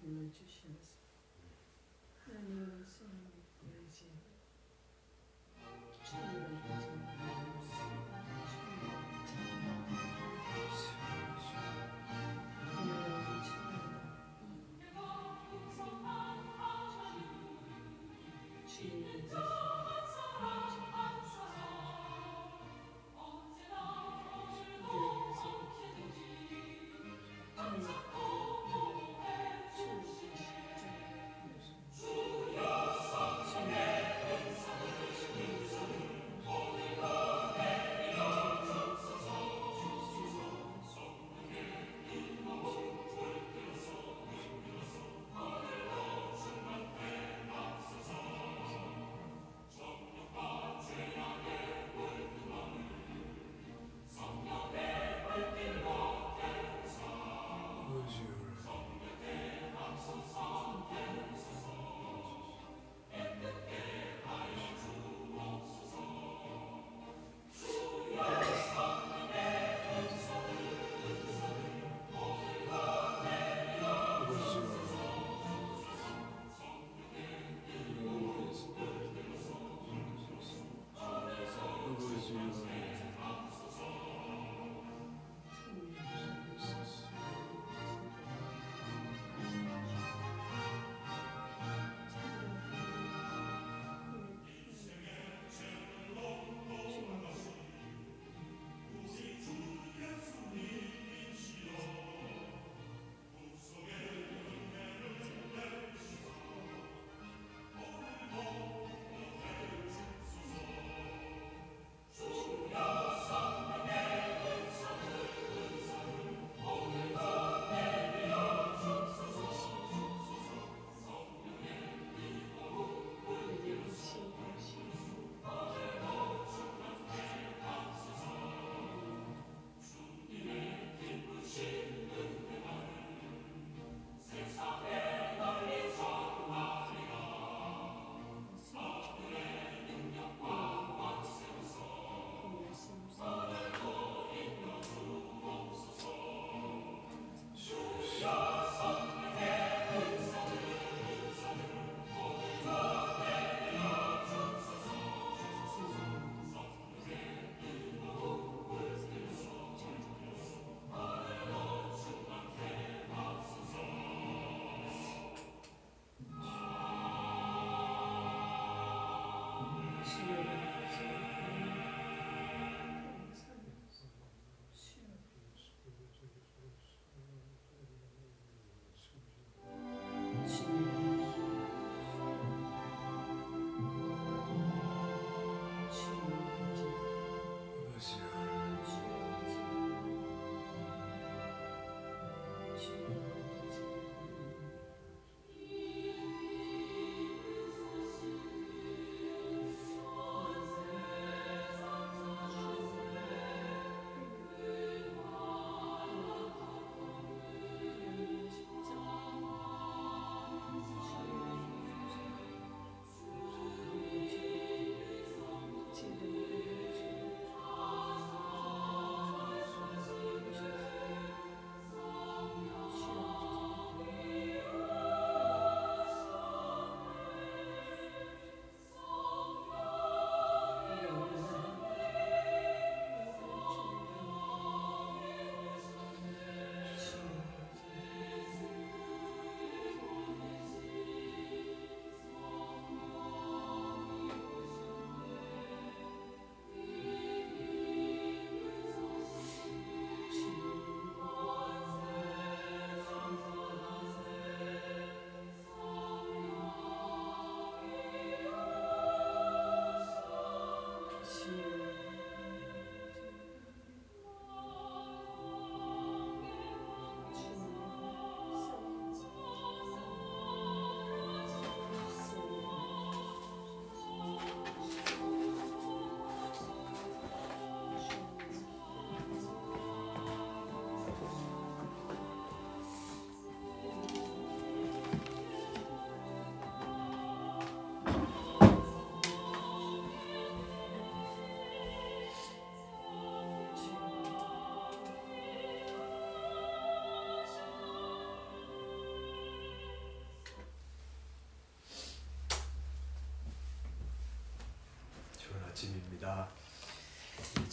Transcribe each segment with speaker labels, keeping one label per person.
Speaker 1: 불러주셔서 하나님으로서 이제 주님을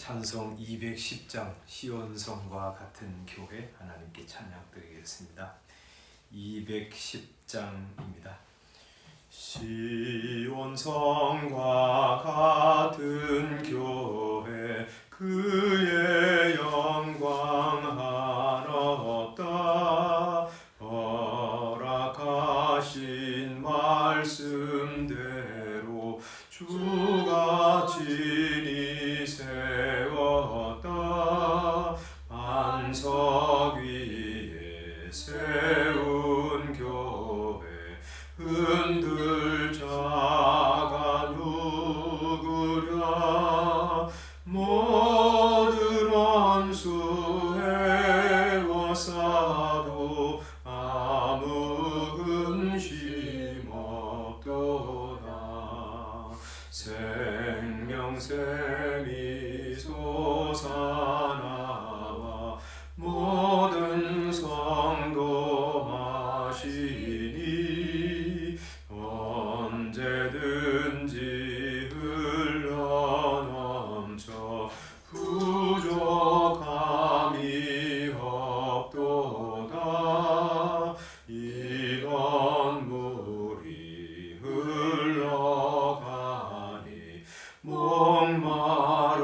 Speaker 2: 찬송 210장 시온성과 같은 교회 하나님께 찬양드리겠습니다. 210장입니다. 시온성과 같은 교회 그의 영광 하나 없다. 허락하신 말씀대로 주가 친히 세웠다. 반석 위에 세운 교회 흔들 자가 누구랴. 모든 원수 해워싸도 아무 근심 없도다. 생명샘이 솟아나와 모든 성도 마시니 언제든지 흘러넘쳐 부족함이 없도다. 이런 물이 흘러가니 목마를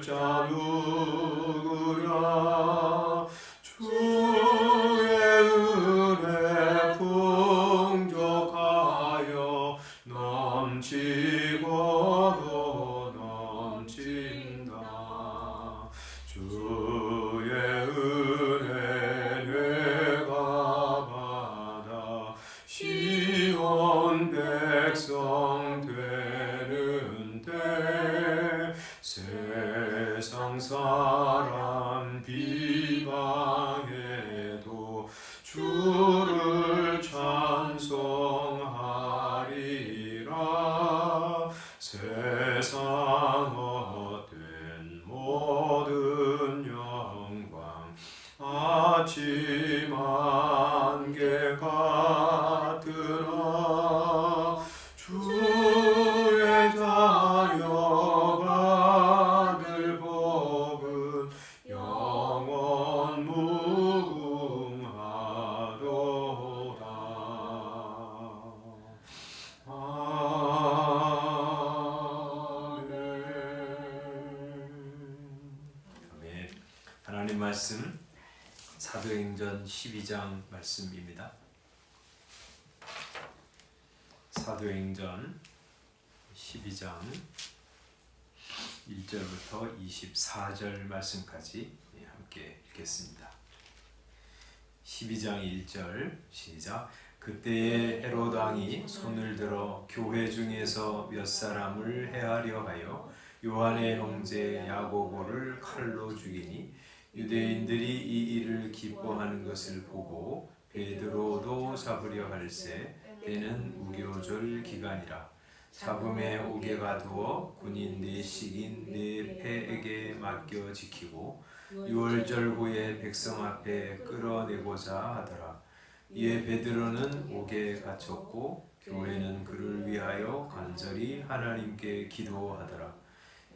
Speaker 2: 자 누구랴. 주의 은혜 풍족하여 넘치고도 넘친다. 주의 은혜 내가 받아 시온 백성 되는데. 세상 사람 비방해도 주를 찬송하리라. 세상 헛된 모든 영광 아침 안개 같으나. 주의 자녀 받을 복은 영원 무궁하도다. 아멘. 하나님 말씀 사도행전 12장 말씀입니다. 사도행전 12장 1절부터 24절 말씀까지 함께 읽겠습니다. 12장 1절 시작. 그때에 헤롯 왕이 손을 들어 교회 중에서 몇 사람을 해하려 하여 요한의 형제 야고보를 칼로 죽이니 유대인들이 이 일을 기뻐하는 것을 보고 베드로도 잡으려 할세. 때는 무교절 기간이라. 잡음에 옥에 가두어 군인 네식인 네 패에게 맡겨 지키고 유월절 후에 백성 앞에 끌어내고자 하더라. 이에 베드로는 옥에 갇혔고 교회는 그를 위하여 간절히 하나님께 기도하더라.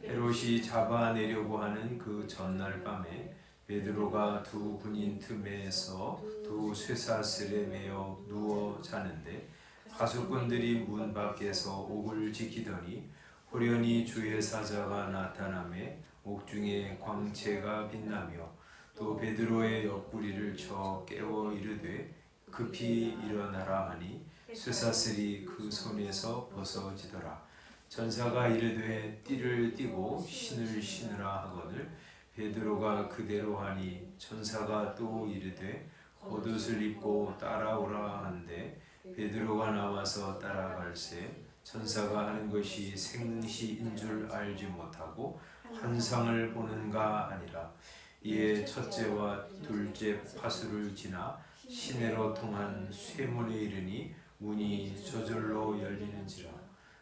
Speaker 2: 헤롯이 잡아내려고 하는 그 전날 밤에 베드로가 두 군인 틈에서 두 쇠사슬에 매여 누워 자는데 하수꾼들이 문 밖에서 옥을 지키더니 호련히 주의 사자가 나타나매 옥중에 광채가 빛나며 또 베드로의 옆구리를 쳐 깨워 이르되 급히 일어나라 하니 쇠사슬이 그 손에서 벗어지더라. 전사가 이르되 띠를 띠고 신을 신으라 하거늘 베드로가 그대로 하니 천사가 또 이르되 겉옷을 입고 따라오라 한데 베드로가 나와서 따라갈새 천사가 하는 것이 생시인 줄 알지 못하고 환상을 보는가 하니라. 이에 첫째와 둘째 파수를 지나 시내로 통한 쇠문에 이르니 문이 저절로 열리는지라.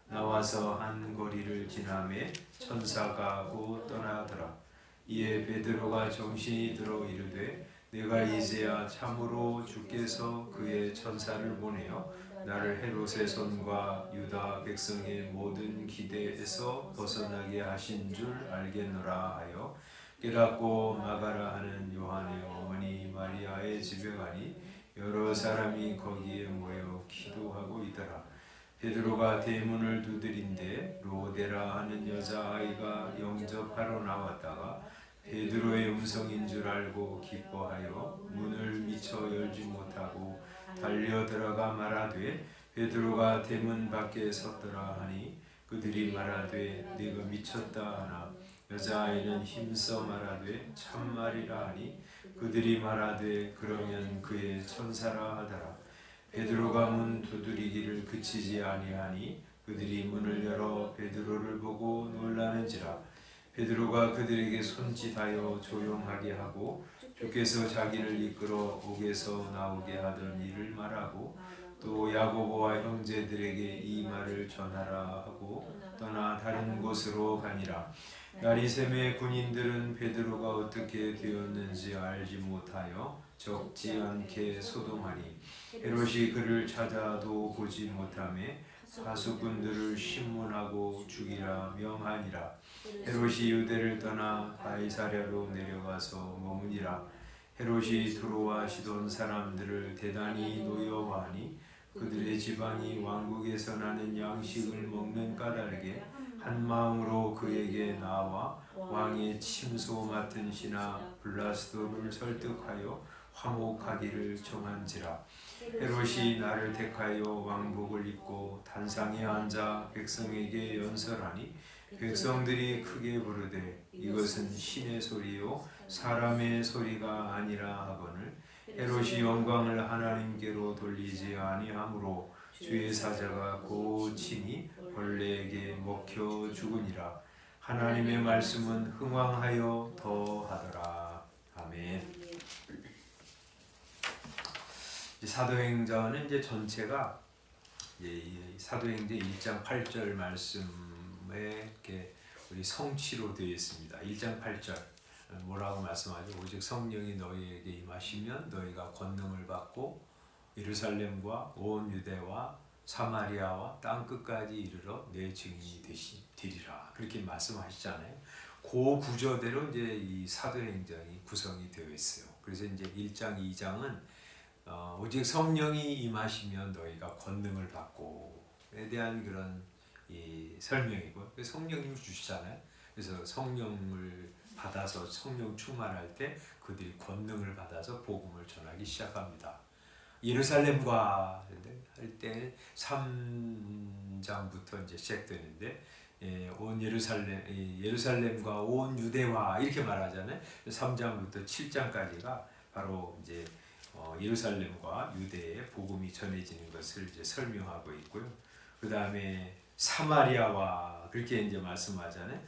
Speaker 2: 나와서 한 거리를 지나매 천사가 곧 떠나더라. 이에 베드로가 정신이 들어 이르되 내가 이제야 참으로 주께서 그의 천사를 보내어 나를 헤롯의 손과 유다 백성의 모든 기대에서 벗어나게 하신 줄 알겠노라 하여 깨닫고 마가라 하는 요한의 어머니 마리아의 집에 가니 여러 사람이 거기에 모여 기도하고 있더라. 베드로가 대문을 두드린데 로데라 하는 여자아이가 영접하러 나왔다가 베드로의 음성인 줄 알고 기뻐하여 문을 미처 열지 못하고 달려 들어가 말하되 베드로가 대문 밖에 섰더라 하니 그들이 말하되 네가 미쳤다 하나 여자아이는 힘써 말하되 참말이라 하니 그들이 말하되 그러면 그의 천사라 하더라. 베드로가 문 두드리기를 그치지 아니하니 그들이 문을 열어 베드로를 보고 놀라는지라. 베드로가 그들에게 손짓하여 조용하게 하고 주께서 자기를 이끌어 옥에서 나오게 하던 일을 말하고 또 야고보와 형제들에게 이 말을 전하라 하고 떠나 다른 곳으로 가니라. 나리샘의 군인들은 베드로가 어떻게 되었는지 알지 못하여 적지 않게 소동하니 헤롯이 그를 찾아도 보지 못하매 하수꾼들을 신문하고 죽이라 명하니라. 헤롯이 유대를 떠나 가이사랴로 내려가서 머무니라. 헤롯이 두로와 시돈 사람들을 대단히 노여워하니 그들의 지방이 왕국에서 나는 양식을 먹는 까닭에 한 마음으로 그에게 나와 왕의 침소 맡은 신하 블라스도를 설득하여 화목하기를 정한지라. 헤롯이 나를 택하여 왕복을 입고 단상에 앉아 백성에게 연설하니 백성들이 크게 부르되 이것은 신의 소리요 사람의 소리가 아니라 하거늘 헤롯이 영광을 하나님께로 돌리지 아니하므로 주의 사자가 고치니 벌레에게 먹혀 죽으니라. 하나님의 말씀은 흥왕하여 더하더라. 아멘. 사도행전은 이제 전체가 사도행전 1장 8절 말씀에 이렇게 우리 성취로 되어 있습니다. 1장 8절 뭐라고 말씀하죠? 오직 성령이 너희에게 임하시면 너희가 권능을 받고 예루살렘과 온 유대와 사마리아와 땅 끝까지 이르러 내 증인이 되리라. 그렇게 말씀하시잖아요. 그 구조대로 이제 이 사도행전이 구성이 되어 있어요. 그래서 이제 1장, 2장은 오직 성령이 임하시면 너희가 권능을 받고에 대한 그런 이 설명이고 성령님이 주시잖아요. 그래서 성령을 받아서 성령 충만할 때 그들이 권능을 받아서 복음을 전하기 시작합니다. 예루살렘과 할 때 3장부터 이제 시작되는데 온 예루살렘과 온 유대와 이렇게 말하잖아요. 3장부터 7장까지가 바로 이제 예루살렘과 유대의 복음이 전해지는 것을 이제 설명하고 있고요. 그 다음에 사마리아와 그렇게 이제 말씀하잖아요.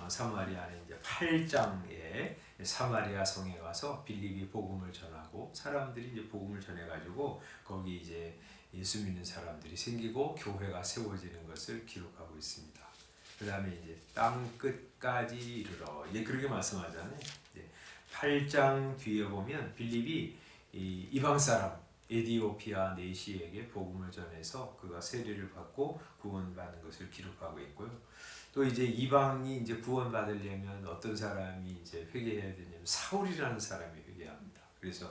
Speaker 2: 사마리아는 이제 8장에 사마리아 성에 가서 빌립이 복음을 전하고 사람들이 이제 복음을 전해가지고 거기 이제 예수 믿는 사람들이 생기고 교회가 세워지는 것을 기록하고 있습니다. 그 다음에 이제 땅 끝까지 이르러 이제 그렇게 말씀하잖아요. 8장 뒤에 보면 빌립이 이방 사람 에디오피아 내시에게 복음을 전해서 그가 세례를 받고 구원받는 것을 기록하고 있고요. 또 이제 이방이 이제 구원받으려면 어떤 사람이 이제 회개해야 되냐면 사울이라는 사람이 회개합니다. 그래서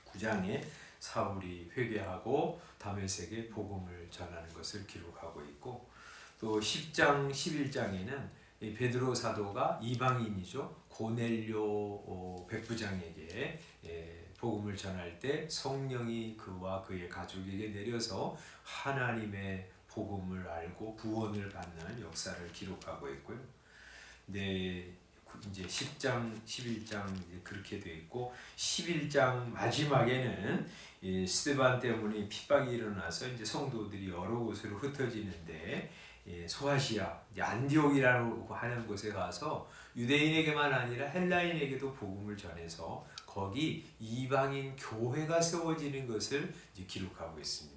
Speaker 2: 9장에 사울이 회개하고 다메섹에 복음을 전하는 것을 기록하고 있고 또 10장, 11장에는 베드로 사도가 이방인이죠. 고넬료 백부장에게 복음을 전할 때 성령이 그와 그의 가족에게 내려서 하나님의 복음을 알고 구원을 받는 역사를 기록하고 있고요. 네, 이제 10장, 11장 그렇게 되어 있고 11장 마지막에는 스데반 때문에 핍박이 일어나서 이제 성도들이 여러 곳으로 흩어지는데 소아시아, 안디옥이라고 하는 곳에 가서 유대인에게만 아니라 헬라인에게도 복음을 전해서 거기 이방인 교회가 세워지는 것을 이제 기록하고 있습니다.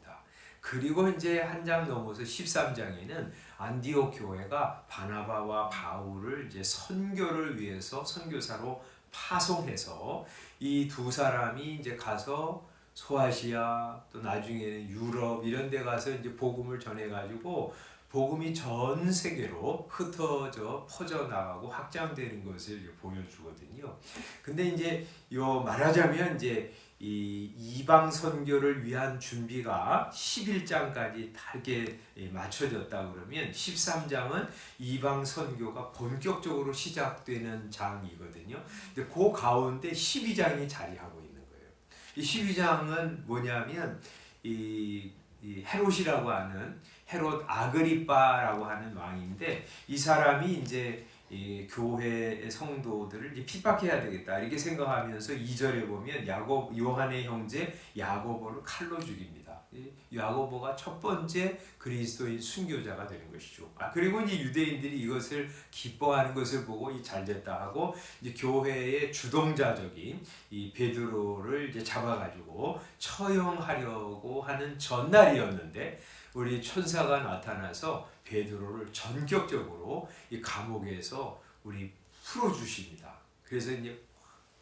Speaker 2: 그리고 이제 한 장 넘어서 13장에는 안디옥 교회가 바나바와 바울을 이제 선교를 위해서 선교사로 파송해서 이 두 사람이 이제 가서 소아시아 또 나중에는 유럽 이런 데 가서 이제 복음을 전해 가지고 복음이 전 세계로 흩어져 퍼져 나가고 확장되는 것을 보여주거든요. 근데 이제 요 말하자면 이제 이 이방 선교를 위한 준비가 11장까지 다 이렇게 맞춰졌다 그러면 13장은 이방 선교가 본격적으로 시작되는 장이거든요. 근데 그 가운데 12장이 자리하고 있는 거예요. 이 12장은 뭐냐면 이 헤롯이라고 하는 헤롯 아그리빠라고 하는 왕인데 이 사람이 이제 이 교회의 성도들을 이제 핍박해야 되겠다 이렇게 생각하면서 2절에 보면 요한의 형제 야고보를 칼로 죽입니다. 야고보가 첫 번째 그리스도인 순교자가 되는 것이죠. 그리고 이제 유대인들이 이것을 기뻐하는 것을 보고 잘 됐다 하고 이제 교회의 주동자적인 이 베드로를 이제 잡아가지고 처형하려고 하는 전날이었는데 우리 천사가 나타나서 베드로를 전격적으로 이 감옥에서 우리 풀어주십니다. 그래서 이제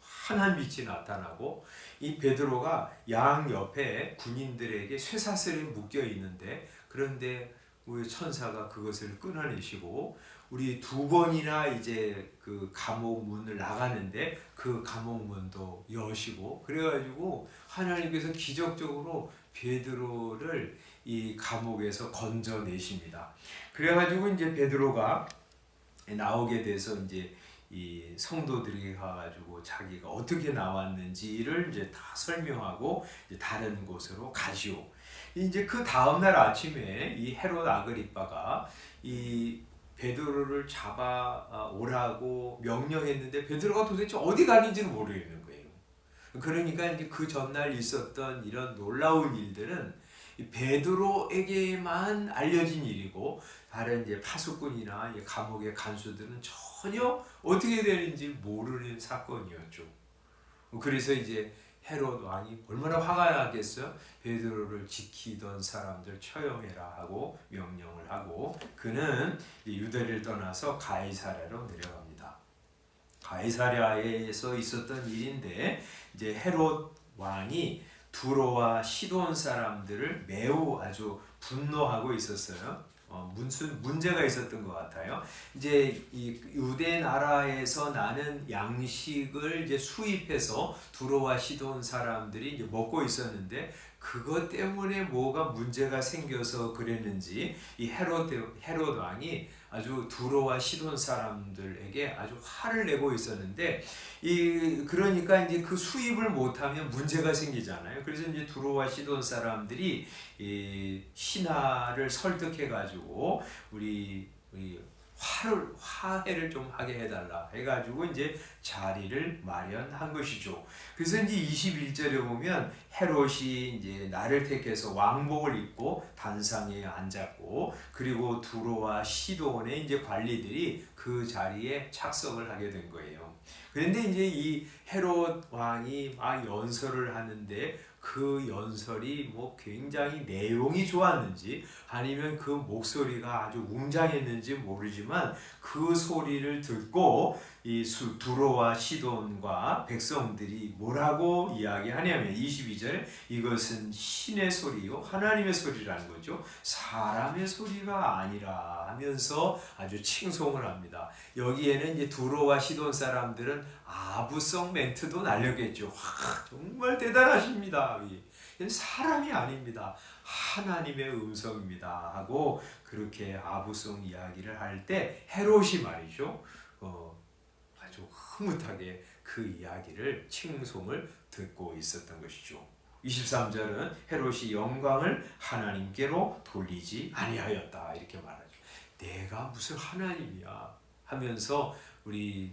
Speaker 2: 환한 빛이 나타나고 이 베드로가 양 옆에 군인들에게 쇠사슬에 묶여 있는데 그런데 우리 천사가 그것을 끊어내시고 우리 두 번이나 이제 그 감옥 문을 나가는데 그 감옥 문도 여시고 그래가지고 하나님께서 기적적으로 베드로를 이 감옥에서 건져내십니다. 그래가지고 이제 베드로가 나오게 돼서 이제 이 성도들에게 가가지고 자기가 어떻게 나왔는지를 이제 다 설명하고 이제 다른 곳으로 가시오. 이제 그 다음날 아침에 이 헤롯 아그리빠가 이 베드로를 잡아 오라고 명령했는데 베드로가 도대체 어디 가는지는 모르겠는 거예요. 그러니까 이제 그 전날 있었던 이런 놀라운 일들은 베드로에게만 알려진 일이고 다른 이제 파수꾼이나 감옥의 간수들은 전혀 어떻게 되는지 모르는 사건이었죠. 그래서 이제 헤롯 왕이 얼마나 화가 나겠어요? 베드로를 지키던 사람들 처형해라 하고 명령을 하고 그는 유대를 떠나서 가이사랴로 내려갑니다. 가이사랴에서 있었던 일인데 이제 헤롯 왕이 두로와 시돈 사람들을 매우 아주 분노하고 있었어요. 무슨 문제가 있었던 것 같아요. 이제 이 유대 나라에서 나는 양식을 이제 수입해서 두로와 시돈 사람들이 이제 먹고 있었는데 그것 때문에 뭐가 문제가 생겨서 그랬는지 이 헤롯 왕이 아주 두로와 시돈 사람들에게 아주 화를 내고 있었는데 그러니까 이제 그 수입을 못하면 문제가 생기잖아요. 그래서 이제 두로와 시돈 사람들이 이 신하를 설득해 가지고 우리 화해를 좀 하게 해달라 해가지고 이제 자리를 마련한 것이죠. 그래서 이제 21절에 보면 헤롯이 이제 나를 택해서 왕복을 입고 단상에 앉았고 그리고 두로와 시돈의 이제 관리들이 그 자리에 착석을 하게 된 거예요. 그런데 이제 이 헤롯 왕이 막 연설을 하는데 그 연설이 뭐 굉장히 내용이 좋았는지 아니면 그 목소리가 아주 웅장했는지 모르지만 그 소리를 듣고 이 두로와 시돈과 백성들이 뭐라고 이야기하냐면 22절에 이것은 신의 소리요 하나님의 소리라는 거죠. 사람의 소리가 아니라 하면서 아주 칭송을 합니다. 여기에는 이제 두로와 시돈 사람들은 아부성 멘트도 날렸겠죠. 정말 대단하십니다. 사람이 아닙니다. 하나님의 음성입니다. 하고 그렇게 아부성 이야기를 할 때 헤롯이 말이죠. 아주 흐뭇하게 그 이야기를 칭송을 듣고 있었던 것이죠. 23절은 헤롯이 영광을 하나님께로 돌리지 아니하였다 이렇게 말하죠. 내가 무슨 하나님이야 하면서 우리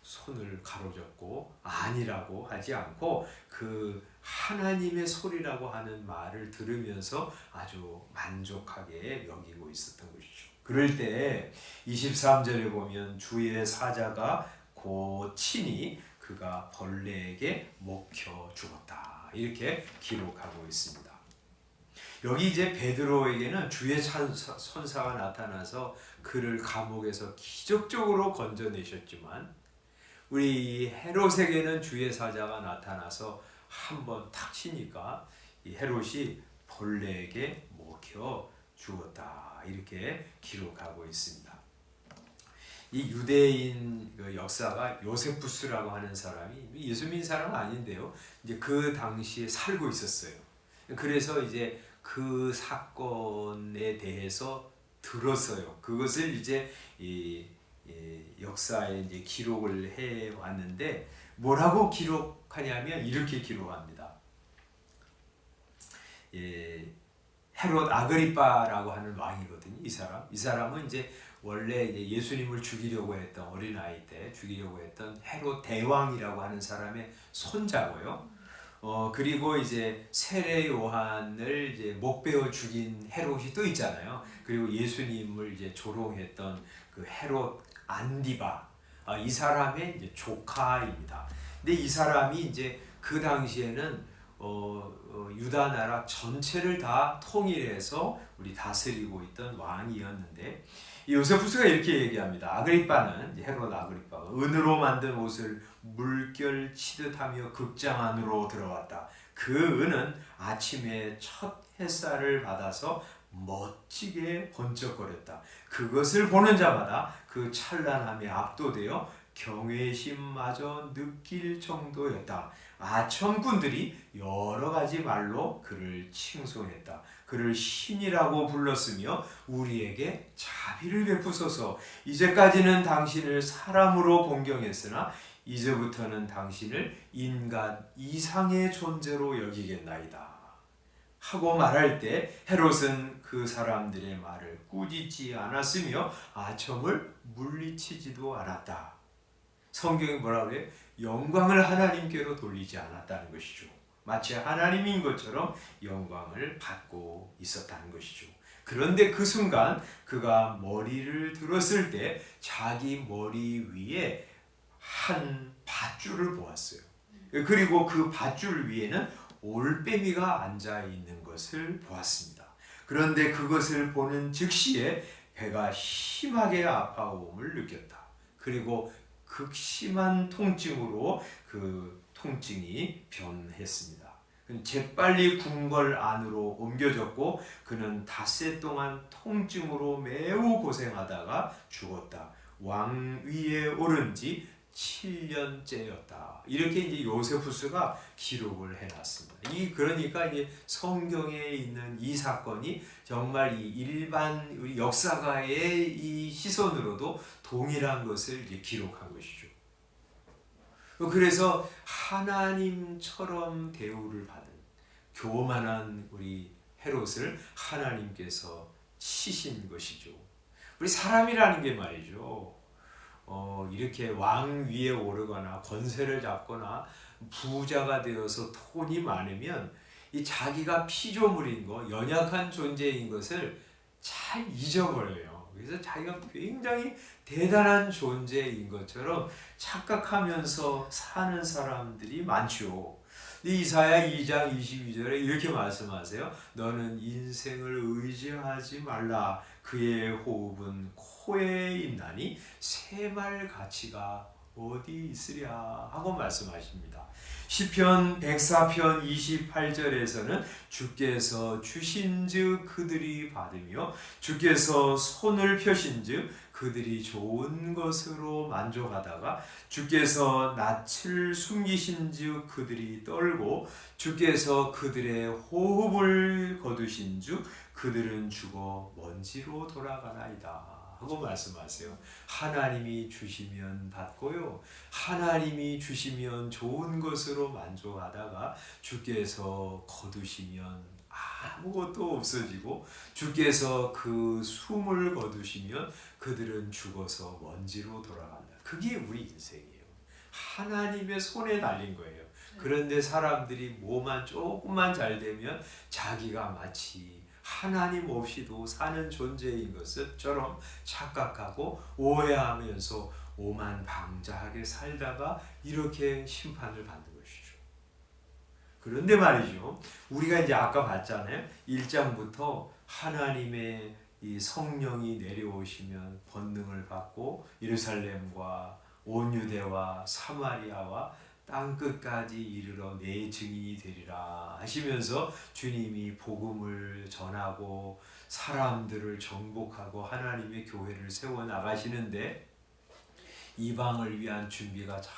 Speaker 2: 손을 가로젓고 아니라고 하지 않고 그 하나님의 소리라고 하는 말을 들으면서 아주 만족하게 여기고 있었던 것이죠. 그럴 때 23절에 보면 주의 사자가 곧 친히 그가 벌레에게 먹혀 죽었다 이렇게 기록하고 있습니다. 여기 이제 베드로에게는 주의 천사가 나타나서 그를 감옥에서 기적적으로 건져내셨지만 우리 헤롯에게는 주의 사자가 나타나서 한번 탁 치니까 이 헤롯이 벌레에게 먹혀 죽었다. 이렇게 기록하고 있습니다. 이 유대인 역사가 요세푸스라고 하는 사람이 예수 믿는 사람은 아닌데요. 이제 그 당시에 살고 있었어요. 그래서 이제 그 사건에 대해서 들었어요. 그것을 이제 이 역사에 이제 기록을 해 왔는데 뭐라고 기록하냐면 이렇게 기록합니다. 헤롯 아그리빠라고 하는 왕이거든요. 이 사람은 이제 원래 이제 예수님을 죽이려고 했던 어린아이 때 죽이려고 했던 헤롯 대왕이라고 하는 사람의 손자고요. 그리고 이제 세례 요한을 이제 목베어 죽인 헤롯이 또 있잖아요. 그리고 예수님을 이제 조롱했던 그 헤롯 안디바, 이 사람의 이제 조카입니다. 근데 이 사람이 이제 그 당시에는 유다 나라 전체를 다 통일해서 우리 다스리고 있던 왕이었는데 요세푸스가 이렇게 얘기합니다. 아그리빠는 헤롯 아그리빠가 은으로 만든 옷을 물결 치듯하며 극장 안으로 들어왔다. 그 은은 아침에 첫 햇살을 받아서 멋지게 번쩍거렸다. 그것을 보는 자마다 그 찬란함에 압도되어 경외심마저 느낄 정도였다. 아첨꾼들이 여러 가지 말로 그를 칭송했다. 그를 신이라고 불렀으며 우리에게 자비를 베푸소서. 이제까지는 당신을 사람으로 공경했으나 이제부터는 당신을 인간 이상의 존재로 여기겠나이다. 하고 말할 때 헤롯은 그 사람들의 말을 꾸짖지 않았으며 아첨을 물리치지도 않았다. 성경이 뭐라고 그래요? 영광을 하나님께로 돌리지 않았다는 것이죠. 마치 하나님인 것처럼 영광을 받고 있었다는 것이죠. 그런데 그 순간 그가 머리를 들었을 때 자기 머리 위에 한 밧줄을 보았어요. 그리고 그 밧줄 위에는 올빼미가 앉아 있는 것을 보았습니다. 그런데 그것을 보는 즉시에 배가 심하게 아파옴을 느꼈다. 그리고 극심한 통증으로 그 통증이 변했습니다. 재빨리 궁궐 안으로 옮겨졌고 그는 닷새 동안 통증으로 매우 고생하다가 죽었다. 왕위에 오른 지 7년째였다. 이렇게 이제 요세푸스가 기록을 해놨습니다. 그러니까 이제 성경에 있는 이 사건이 정말 이 일반 우리 역사가의 이 시선으로도 동일한 것을 이제 기록한 것이죠. 그래서 하나님처럼 대우를 받은 교만한 우리 헤롯을 하나님께서 치신 것이죠. 우리 사람이라는 게 말이죠. 이렇게 왕 위에 오르거나 권세를 잡거나 부자가 되어서 돈이 많으면 이 자기가 피조물인 거, 연약한 존재인 것을 잘 잊어버려요. 그래서 자기가 굉장히 대단한 존재인 것처럼 착각하면서 사는 사람들이 많죠. 이사야 2장 22절에 이렇게 말씀하세요. 너는 인생을 의지하지 말라. 그의 호흡은 코에 있나니 새말 가치가 어디 있으랴 하고 말씀하십니다. 시편 104편 28절에서는 주께서 주신즉 그들이 받으며 주께서 손을 펴신즉 그들이 좋은 것으로 만족하다가 주께서 낯을 숨기신즉 그들이 떨고 주께서 그들의 호흡을 거두신즉 그들은 죽어 먼지로 돌아가나이다 하고 말씀하세요. 하나님이 주시면 받고요. 하나님이 주시면 좋은 것으로 만족하다가 주께서 거두시면 아무것도 없어지고 주께서 그 숨을 거두시면 그들은 죽어서 먼지로 돌아간다. 그게 우리 인생이에요. 하나님의 손에 달린 거예요. 그런데 사람들이 뭐만 조금만 잘 되면 자기가 마치 하나님 없이도 사는 존재인 것처럼 착각하고 오해하면서 오만방자하게 살다가 이렇게 심판을 받는 것이죠. 그런데 말이죠. 우리가 이제 아까 봤잖아요. 1장부터 하나님의 이 성령이 내려오시면 권능을 받고 예루살렘과 온 유대와 사마리아와 땅끝까지 이르러 내 증인이 되리라 하시면서 주님이 복음을 전하고 사람들을 정복하고 하나님의 교회를 세워 나가시는데 이방을 위한 준비가 쫙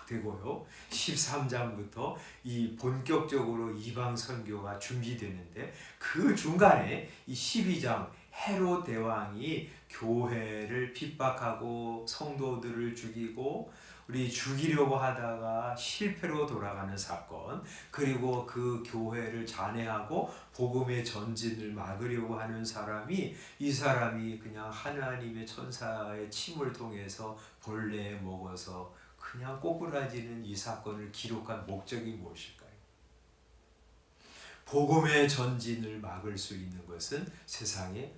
Speaker 2: 되고요. 13장부터 이 본격적으로 이방 선교가 준비되는데 그 중간에 이 12장 헤롯 대왕이 교회를 핍박하고 성도들을 죽이고 우리 죽이려고 하다가 실패로 돌아가는 사건, 그리고 그 교회를 잔해하고 복음의 전진을 막으려고 하는 사람이, 이 사람이 그냥 하나님의 천사의 침을 통해서 벌레에 먹어서 그냥 꼬꾸라지는 이 사건을 기록한 목적이 무엇일까요? 복음의 전진을 막을 수 있는 것은 세상에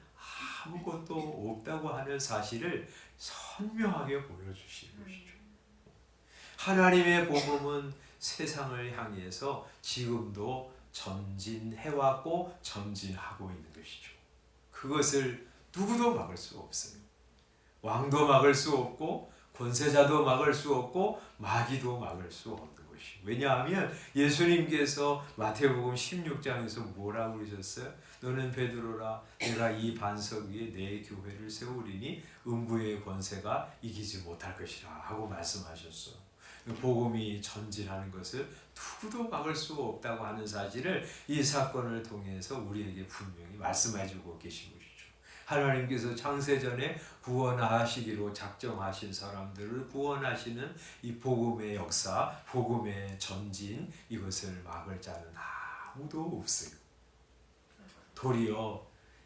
Speaker 2: 아무것도 없다고 하는 사실을 선명하게 보여주시는 것이죠. 하나님의 복음은 세상을 향해서 지금도 전진해왔고 전진하고 있는 것이죠. 그것을 누구도 막을 수 없어요. 왕도 막을 수 없고 권세자도 막을 수 없고 마귀도 막을 수 없는 것이죠. 왜냐하면 예수님께서 마태복음 16장에서 뭐라고 그러셨어요? 너는 베드로라, 내가 이 반석 위에 내 교회를 세우리니 음부의 권세가 이기지 못할 것이라 하고 말씀하셨어요. 복음이 전진하는 것을 누구도 막을 수 없다고 하는 사실을 이 사건을 통해서 우리에게 분명히 말씀해주고 계신 것이죠. 하나님께서 창세전에 구원하시기로 작정하신 사람들을 구원하시는 이 복음의 역사, 복음의 전진, 이것을 막을 자는 아무도 없어요. 도리어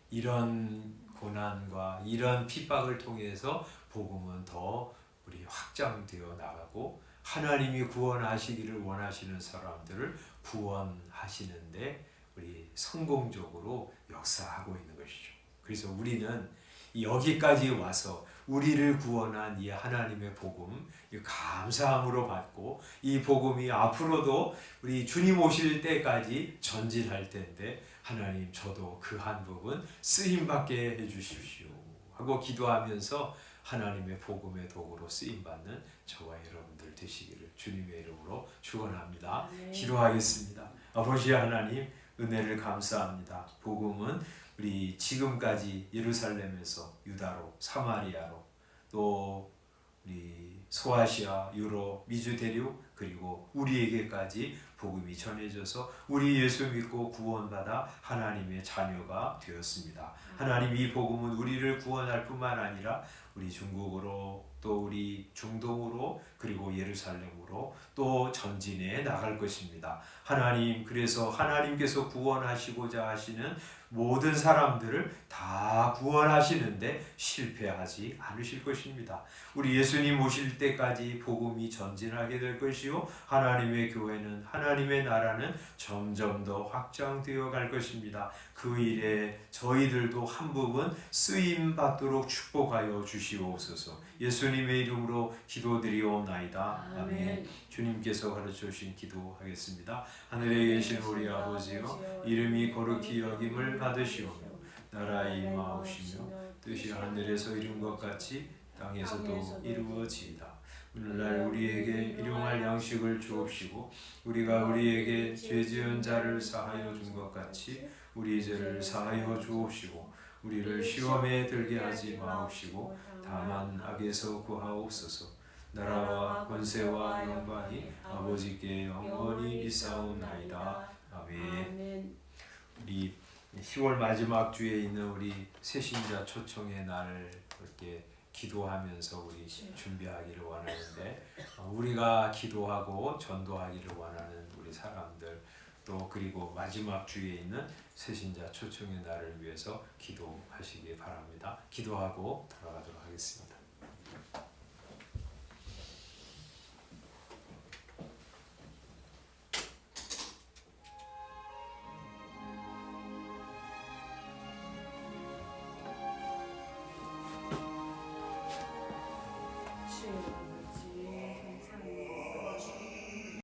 Speaker 2: 이런 고난과 이런 핍박을 통해서 복음은 더 우리 확장되어 나가고 하나님이 구원하시기를 원하시는 사람들을 구원하시는데 우리 성공적으로 역사하고 있는 것이죠. 그래서 우리는 여기까지 와서 우리를 구원한 이 하나님의 복음 감사함으로 받고 이 복음이 앞으로도 우리 주님 오실 때까지 전진할 텐데 하나님 저도 그 한 부분 쓰임받게 해주십시오 하고 기도하면서 하나님의 복음의 도구로 쓰임받는 저와 여러분들 되시기를 주님의 이름으로 축원합니다. 기도하겠습니다. 아버지 하나님 은혜를 감사합니다. 복음은 우리 지금까지 예루살렘에서 유다로 사마리아로 또 우리 소아시아, 유럽, 미주 대륙 그리고 우리에게까지 복음이 전해져서 우리 예수 믿고 구원받아 하나님의 자녀가 되었습니다. 하나님 이 복음은 우리를 구원할 뿐만 아니라 우리 중국으로 또 우리 중동으로 그리고 예루살렘으로 또 전진해 나갈 것입니다. 하나님 그래서 하나님께서 구원하시고자 하시는 모든 사람들을 다 구원하시는데 실패하지 않으실 것입니다. 우리 예수님 오실 때까지 복음이 전진하게 될 것이요 하나님의 교회는 하나님의 나라는 점점 더 확장되어 갈 것입니다. 그 일에 저희들도 한 부분 쓰임 받도록 축복하여 주시옵소서. 예수님의 이름으로 기도드리옵나이다. 아멘. 주님께서 가르쳐 주신 기도하겠습니다. 하늘에 계신 우리 아버지여 이름이 거룩히 여김을 받으시오며 나라의 임하옵시며 뜻이 하늘에서 이룬 것 같이 땅에서도 이루어지이다. 오늘날 우리에게 일용할 양식을 주옵시고 우리가 우리에게 죄 지은 자를 사하여 준 것 같이 우리 죄를 사하여 주옵시고 우리를 시험에 들게 하지 마옵시고 다만 악에서 구하옵소서. 나라와 권세와 영광이 아버지께 영원히 있사옵나이다. 아멘. 우리 10월 마지막 주에 있는 우리 새신자 초청의 날을 이렇게 기도하면서 우리 준비하기를 원하는데 우리가 기도하고 전도하기를 원하는 우리 사람들 또 그리고 마지막 주에 있는 새신자 초청의 날을 위해서 기도하시기 바랍니다. 기도하고 돌아가도록 하겠습니다.